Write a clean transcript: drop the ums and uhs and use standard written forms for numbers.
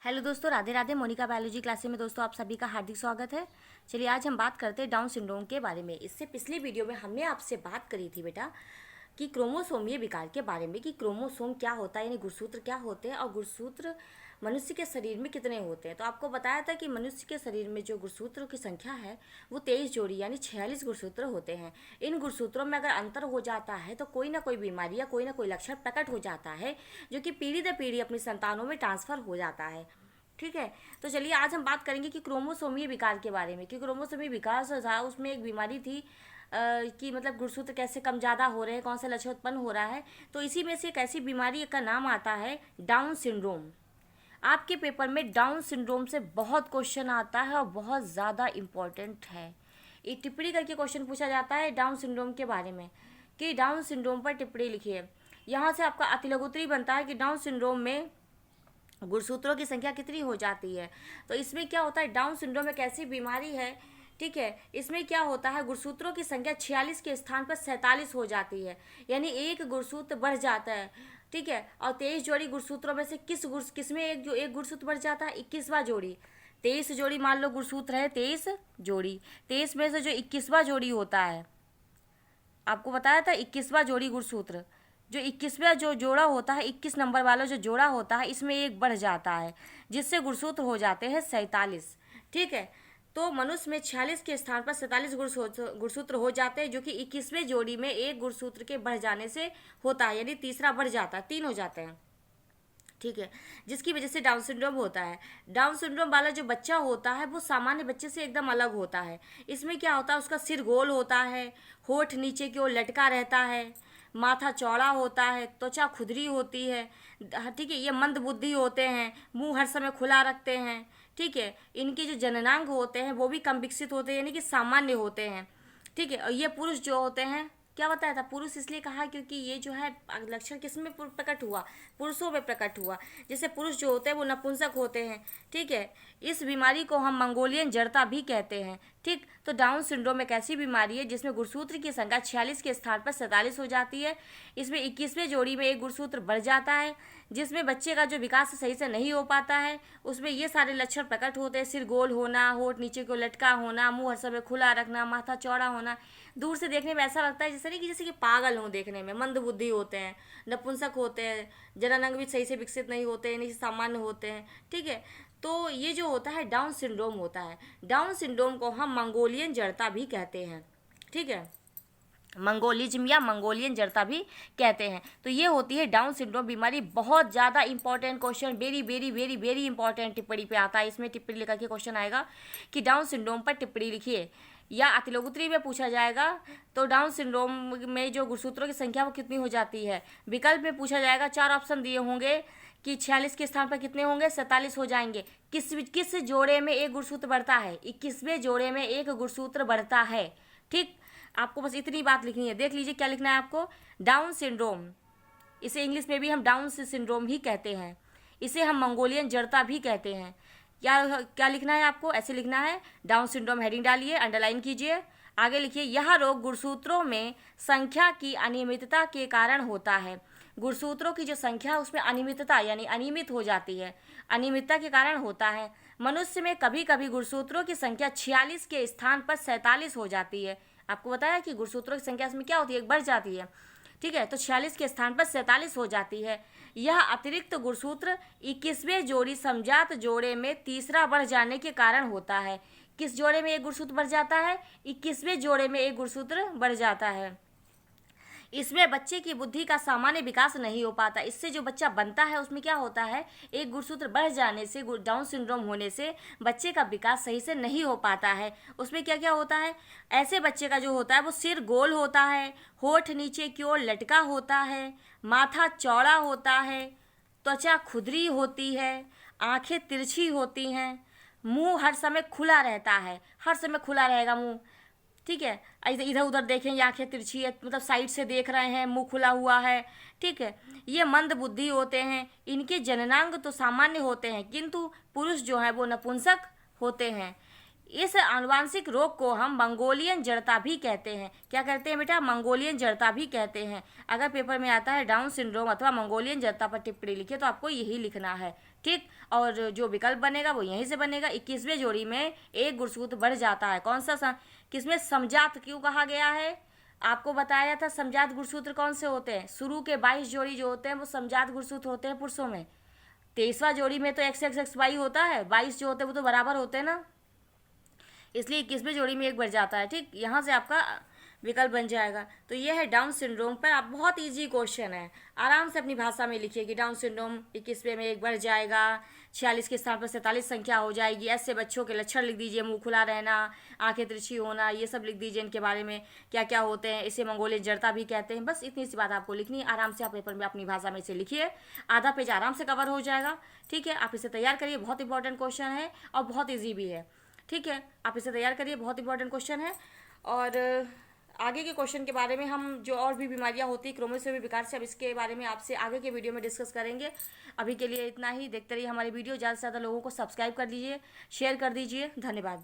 Hello दोस्तों, Radhe Radhe. Monika biology class में दोस्तों आप सभी का हार्दिक स्वागत है। चलिए आज हम बात करते हैं डाउन सिंड्रोम के बारे में। इससे पिछली वीडियो में हमने आपसे बात करी थी बेटा कि क्रोमोसोमीय विकार के बारे में, कि क्रोमोसोम क्या होता है, यानी गुणसूत्र क्या होते हैं और गुणसूत्र मनुष्य के शरीर में कितने होते हैं। तो आपको बताया था कि मनुष्य के शरीर में जो गुणसूत्रों की संख्या है वो 23 जोड़ी यानी 46 गुणसूत्र होते हैं। इन गुणसूत्रों में अगर अंतर हो जाता है तो कोई ना कोई बीमारी या कोई ना कोई लक्षण प्रकट हो जाता है, जो कि पीढ़ी दर पीढ़ी अपनी संतानों में ट्रांसफर हो जाता है। ठीक है, तो चलिए आज हम बात करेंगे कि क्रोमोसोमीय विकार के बारे में, कि क्रोमोसोमीय विकार जो था उसमें एक बीमारी थी कि मतलब गुणसूत्र कैसे कम ज़्यादा हो रहे हैं, कौन सा लक्षण उत्पन्न हो रहा है। तो इसी में से एक ऐसी बीमारी का नाम आता है डाउन सिंड्रोम। आपके पेपर में डाउन सिंड्रोम से बहुत क्वेश्चन आता है और बहुत ज़्यादा इम्पोर्टेंट है। ये टिप्पणी करके क्वेश्चन पूछा जाता है डाउन सिंड्रोम के बारे में, कि डाउन सिंड्रोम पर टिप्पणी लिखिए। यहाँ से आपका अतिलघुत्तरी बनता है कि डाउन सिंड्रोम में गुणसूत्रों की संख्या कितनी हो जाती है। तो इसमें क्या होता है, डाउन सिंड्रोम एक ऐसी बीमारी है, ठीक है, इसमें क्या होता है, गुणसूत्रों की संख्या 46 के स्थान पर 47 हो जाती है, यानी एक गुणसूत्र बढ़ जाता है। ठीक है, और 23 जोड़ी गुणसूत्रों में से किसमें एक गुणसूत्र बढ़ जाता है, 21वां जोड़ी। 23 जोड़ी मान लो गुणसूत्र है, 23 जोड़ी, 23 में से जो 21वां जोड़ी होता है, आपको बताया था 21वां जोड़ी गुणसूत्र, जो 21वां जो जोड़ा होता है, 21 नंबर वाला जो जोड़ा होता है, इसमें एक बढ़ जाता है, जिससे गुणसूत्र हो जाते हैं 47। ठीक है, तो मनुष्य में 46 के स्थान पर 47 गुणसूत्र हो जाते हैं, जो कि 21वें जोड़ी में एक गुणसूत्र के बढ़ जाने से होता है, यानी तीसरा बढ़ जाता है, 3 हो जाते हैं। ठीक है, जिसकी वजह से डाउन सिंड्रोम होता है। डाउन सिंड्रोम वाला जो बच्चा होता है वो सामान्य बच्चे से एकदम अलग होता है। इसमें क्या होता है, उसका सिर गोल होता है, होठ नीचे की ओर लटका रहता है, माथा चौड़ा होता है, त्वचा खुदरी होती है। ठीक है, ये मंद बुद्धि होते हैं, मुंह हर समय खुला रखते हैं। ठीक है, इनके जो जननांग होते हैं वो भी कम विकसित होते हैं, यानी कि सामान्य होते हैं। ठीक है, और ये पुरुष जो होते हैं, क्या बताया था, पुरुष इसलिए कहा क्योंकि ये जो है लक्षण किस में प्रकट हुआ, पुरुषों में प्रकट हुआ। जैसे पुरुष जो होते हैं वो नपुंसक होते हैं। ठीक है, इस बीमारी को हम मंगोलियन जड़ता भी कहते हैं। ठीक, तो डाउन सिंड्रोम एक ऐसी बीमारी है जिसमें गुणसूत्र की संख्या 46 के स्थान पर 47 हो जाती है। इसमें 21वें जोड़ी में एक गुणसूत्र बढ़ जाता है, जिसमें बच्चे का जो विकास सही से नहीं हो पाता है, उसमें ये सारे लक्षण प्रकट होते हैं। सिर गोल होना, होठ नीचे को लटका होना, मुंह हर समय खुला रखना, माथा चौड़ा होना। दूर से देखने में ऐसा लगता है जैसे कि पागल हों, देखने में मंद बुद्धि होते हैं, नपुंसक होते हैं, जननांग भी सही से विकसित नहीं होते, नहीं सामान्य होते हैं। ठीक है, तो ये जो होता है डाउन सिंड्रोम होता है। डाउन सिंड्रोम को हम मंगोलियन जड़ता भी कहते हैं। ठीक है, मंगोलिज्म या मंगोलियन जड़ता भी कहते हैं। तो ये होती है डाउन सिंड्रोम बीमारी। बहुत ज़्यादा important question, very very very very important टिप्पणी पे आता है। इसमें टिप्पणी लेकर के क्वेश्चन आएगा कि डाउन सिंड्रोम पर टिप्पणी लिखिए, या अतिलघुत्तरी में पूछा जाएगा तो डाउन सिंड्रोम में जो गुणसूत्रों की संख्या वो कितनी हो जाती है। विकल्प में पूछा जाएगा, 4 ऑप्शन दिए होंगे कि 46 के स्थान पर कितने होंगे, 47 हो जाएंगे। किस जोड़े में एक गुणसूत्र बढ़ता है, 21वें जोड़े में एक गुणसूत्र बढ़ता है। ठीक, आपको बस इतनी बात लिखनी है। देख लीजिए क्या लिखना है आपको, डाउन सिंड्रोम, इसे इंग्लिश में भी हम डाउन सिंड्रोम ही कहते हैं, इसे हम मंगोलियन जड़ता भी कहते हैं। क्या क्या लिखना है आपको, ऐसे लिखना है, डाउन सिंड्रोम हेडिंग डालिए, अंडरलाइन कीजिए, आगे लिखिए, यह रोग गुणसूत्रों में संख्या की अनियमितता के कारण होता है। गुणसूत्रों की जो संख्या उसमें अनियमितता यानी अनियमित हो जाती है, अनियमितता के कारण होता है। मनुष्य में कभी कभी गुणसूत्रों की संख्या 46 के स्थान पर 47 हो जाती है। आपको बताया कि गुणसूत्रों की संख्या इसमें क्या होती है, एक बढ़ जाती है। ठीक है, तो 46 के स्थान पर 47 हो जाती है। यह अतिरिक्त गुणसूत्र 21वें जोड़ी समजात जोड़े में तीसरा बढ़ जाने के कारण होता है। किस जोड़े में एक गुणसूत्र बढ़ जाता है, 21वें जोड़े में एक गुणसूत्र बढ़ जाता है। इसमें बच्चे की बुद्धि का सामान्य विकास नहीं हो पाता। इससे जो बच्चा बनता है उसमें क्या होता है, एक गुणसूत्र बढ़ जाने से, डाउन सिंड्रोम होने से बच्चे का विकास सही से नहीं हो पाता है। उसमें क्या क्या होता है, ऐसे बच्चे का जो होता है वो सिर गोल होता है, होठ नीचे की ओर लटका होता है, माथा चौड़ा होता है, त्वचा खुदरी होती है, आंखें तिरछी होती हैं, मुंह हर समय खुला रहता है, हर समय खुला रहेगा मुंह। ठीक है, इधर उधर देखें, आंखें तिरछी है, मतलब साइड से देख रहे हैं, मुंह खुला हुआ है। ठीक है, ये मंद बुद्धि होते हैं। इनके जननांग तो सामान्य होते हैं, किंतु पुरुष जो है वो नपुंसक होते हैं। इस आनुवांशिक रोग को हम मंगोलियन जड़ता भी कहते हैं। क्या कहते हैं बेटा? मंगोलियन जड़ता भी कहते हैं। अगर पेपर में आता है डाउन सिंड्रोम अथवा मंगोलियन जड़ता पर टिप्पणी लिखिए तो आपको यही लिखना है, ठीक। और जो विकल्प बनेगा वो यहीं से बनेगा। 21वें जोड़ी में एक गुणसूत्र बढ़ जाता है। कौन सा? किसमें? समजात क्यों कहा गया है? आपको बताया था समजात गुणसूत्र कौन से होते हैं। शुरू के 22 जोड़ी जो होते हैं वो समजात गुणसूत्र होते हैं पुरुषों में। 23वां जोड़ी में तो XXXY होता है, 22 जो होते हैं वो तो बराबर होते हैं ना, इसलिए 21वें जोड़ी में एक बढ़ जाता है, ठीक। यहाँ से आपका विकल्प बन जाएगा। तो ये है डाउन सिंड्रोम पर। आप बहुत इजी क्वेश्चन है, आराम से अपनी भाषा में लिखिए कि डाउन सिंड्रोम 21वें में एक बढ़ जाएगा, 46 के स्थान पर 47 संख्या हो जाएगी। ऐसे बच्चों के लक्षण लिख दीजिए, मुंह खुला रहना, आंखें तिरछी होना, ये सब लिख दीजिए इनके बारे में क्या क्या होते हैं। इसे मंगोलियन जड़ता भी कहते हैं। बस इतनी सी बात आपको लिखनी है। आराम से आप पेपर में अपनी भाषा में इसे लिखिए, आधा पेज आराम से कवर हो जाएगा, ठीक है। आप इसे तैयार करिए, बहुत इंपॉर्टेंट क्वेश्चन है और बहुत ईजी भी है, ठीक है। आप इसे तैयार करिए, बहुत इंपॉर्टेंट क्वेश्चन है। और आगे के क्वेश्चन के बारे में हम जो और भी बीमारियां होती क्रोमोसोमी विकार से, अब इसके बारे में आपसे आगे के वीडियो में डिस्कस करेंगे। अभी के लिए इतना ही। देखते रहिए हमारी वीडियो, ज़्यादा से ज़्यादा लोगों को सब्सक्राइब कर लीजिए, शेयर कर दीजिए। धन्यवाद।